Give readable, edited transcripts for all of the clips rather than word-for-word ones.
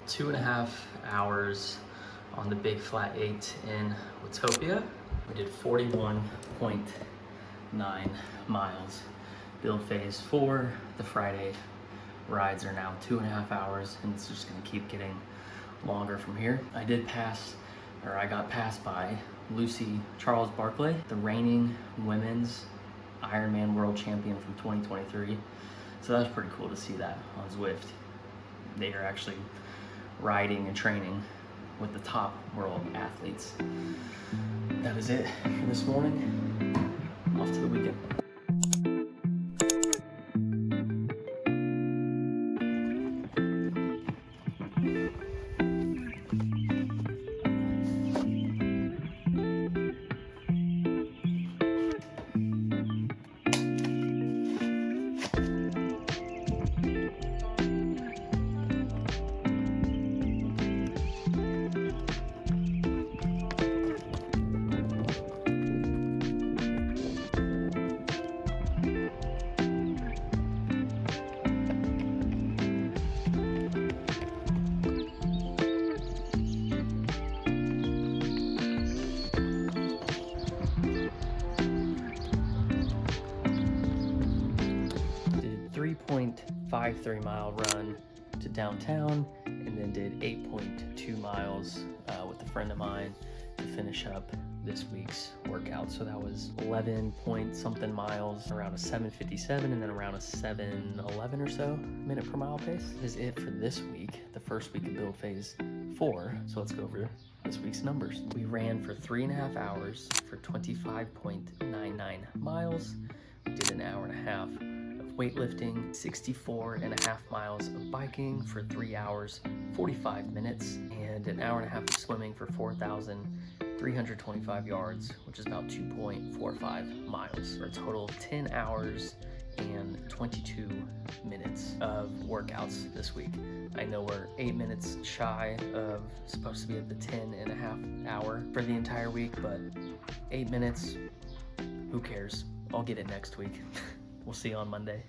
Two and a half hours on the big flat 8 in Watopia. We did 41.9 miles. Build phase 4, the Friday rides are now 2.5 hours, and it's just gonna keep getting longer from here. I got passed by Lucy Charles Barclay, the reigning women's Ironman world champion from 2023. So that was pretty cool to see that on Zwift. They are actually riding and training with the top world athletes. That is it for this morning. Off to the weekend. Did 3.53 mile run to downtown, and then did 8.2 miles with a friend of mine to finish up this week's workout. So that was 11 point something miles, around a 7:57, and then around a 7:11 or so minute per mile pace. That is it for this week, the first week of build phase 4. So let's go over this week's numbers. We ran for 3.5 hours for 25.99 miles. We did an hour and a half of weightlifting, 64.5 miles of biking for 3 hours, 45 minutes, and an hour and a half of swimming for 4,325 yards, which is about 2.45 miles, for a total of 10 hours and 22 minutes of workouts this week. I know we're 8 minutes shy of supposed to be at the 10.5 hour for the entire week, but 8 minutes, who cares? I'll get it next week. We'll see you on Monday.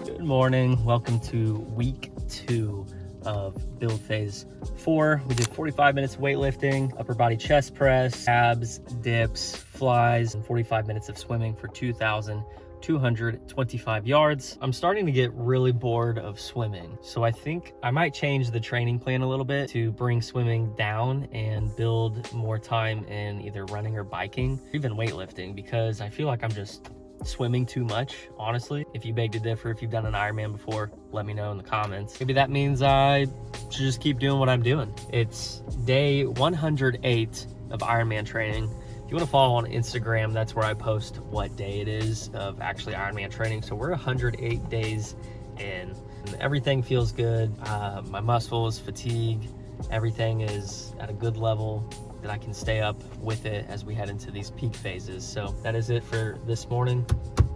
Good morning, welcome to week 2 of build phase 4. We did 45 minutes of weightlifting, upper body chest press, abs, dips, flies, and 45 minutes of swimming for 2,225 yards. I'm starting to get really bored of swimming, so I think I might change the training plan a little bit to bring swimming down and build more time in either running or biking, or even weightlifting, because I feel like I'm just swimming too much, honestly. If you beg to differ, if you've done an Ironman before, let me know in the comments. Maybe that means I should just keep doing what I'm doing. It's day 108 of Ironman training. If you want to follow on Instagram, that's where I post what day it is of actually Ironman training. So we're 108 days in, and everything feels good. My muscles, fatigue, everything is at a good level that I can stay up with it as we head into these peak phases. So that is it for this morning.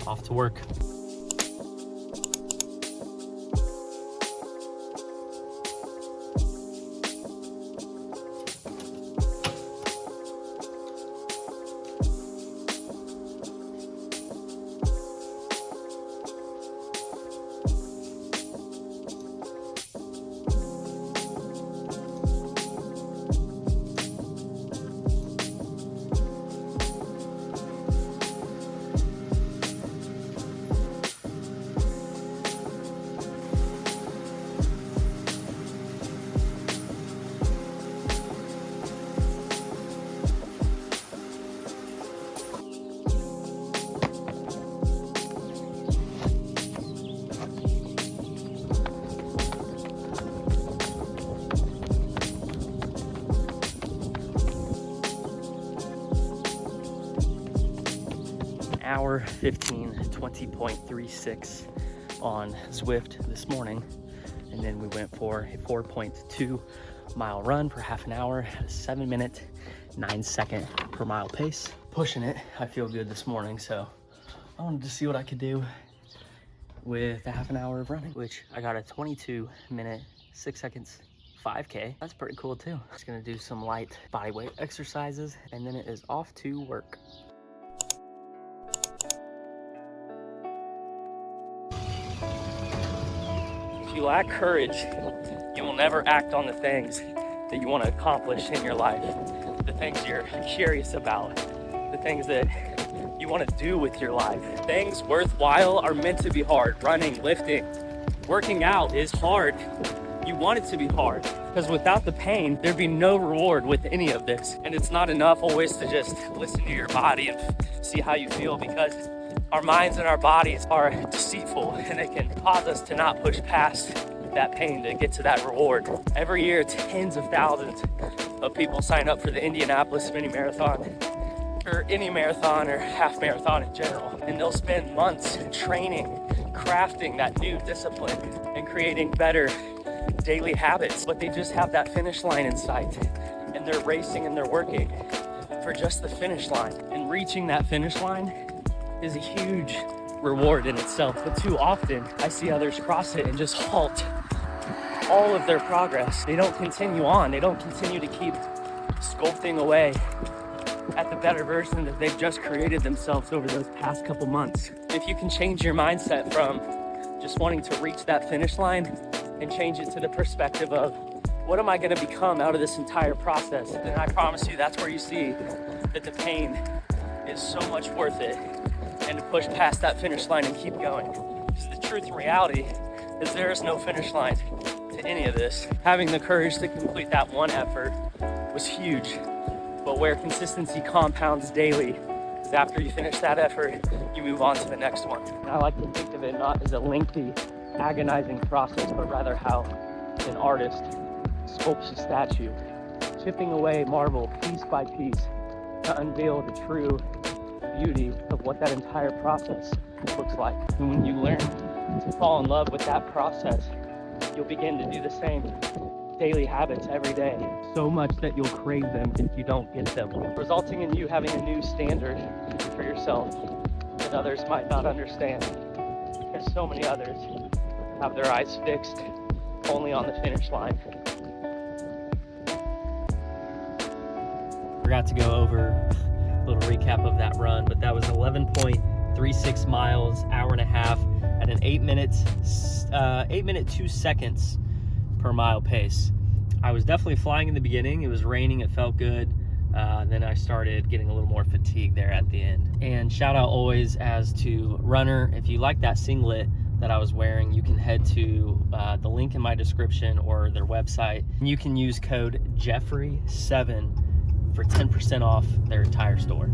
Off to work. hour 15, 20.36 on Zwift this morning. And then we went for a 4.2 mile run for half an hour at a 7-minute, 9-second per mile pace. Pushing it. I feel good this morning, so I wanted to see what I could do with a half an hour of running, which I got a 22-minute, 6 seconds 5K. That's pretty cool too. Just gonna do some light body weight exercises, and then it is off to work. If you lack courage, you will never act on the things that you want to accomplish in your life, the things you're curious about, the things that you want to do with your life. Things worthwhile are meant to be hard. Running, lifting, working out is hard. You want it to be hard, because without the pain, there'd be no reward with any of this. And it's not enough always to just listen to your body and see how you feel, because our minds and our bodies are deceitful, and they can cause us to not push past that pain to get to that reward. Every year, tens of thousands of people sign up for the Indianapolis mini marathon, or any marathon or half marathon in general. And they'll spend months training, crafting that new discipline and creating better daily habits, but they just have that finish line in sight, and they're racing and they're working for just the finish line. And reaching that finish line is a huge reward in itself. But too often I see others cross it and just halt all of their progress. They don't continue on. They don't continue to keep sculpting away at the better version that they've just created themselves over those past couple months. If you can change your mindset from just wanting to reach that finish line and change it to the perspective of, what am I going to become out of this entire process? And I promise you, that's where you see that the pain is so much worth it, and to push past that finish line and keep going. Because the truth and reality is there is no finish line to any of this. Having the courage to complete that one effort was huge, but where consistency compounds daily is after you finish that effort, you move on to the next one. And I like to think of it not as a lengthy, agonizing process, but rather how an artist sculpts a statue, chipping away marble piece by piece to unveil the true beauty of what that entire process looks like. And when you learn to fall in love with that process, you'll begin to do the same daily habits every day, so much that you'll crave them if you don't get them, resulting in you having a new standard for yourself that others might not understand, because so many others have their eyes fixed only on the finish line. Forgot to go over a little recap of that run, but that was 11.36 miles, hour and a half at an 8 minute 2 seconds per mile pace. I was definitely flying in the beginning. It was raining, it felt good. Then I started getting a little more fatigued there at the end. And shout out always as to Runner, if you like that singlet that I was wearing, you can head to the link in my description or their website, and you can use code Jeffrey7 for 10% off their entire store.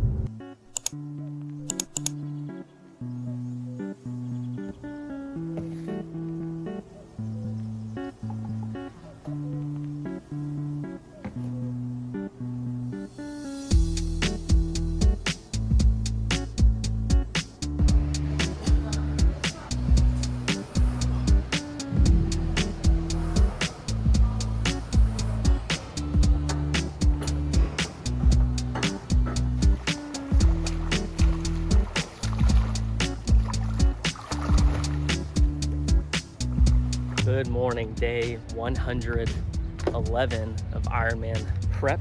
Good morning, day 111 of Ironman prep.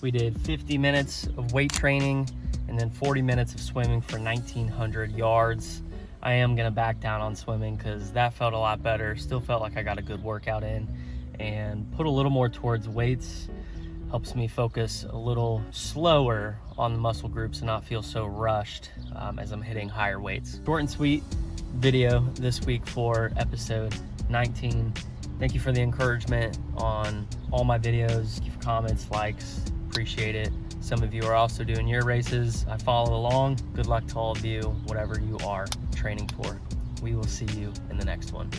We did 50 minutes of weight training and then 40 minutes of swimming for 1,900 yards. I am gonna back down on swimming because that felt a lot better. Still felt like I got a good workout in, and put a little more towards weights. Helps me focus a little slower on the muscle groups and not feel so rushed as I'm hitting higher weights. Short and sweet video this week for episode 19. Thank you for the encouragement on all my videos. Thank you for comments, likes, appreciate it. Some of you are also doing your races. I follow along. Good luck to all of you, whatever you are training for. We will see you in the next one.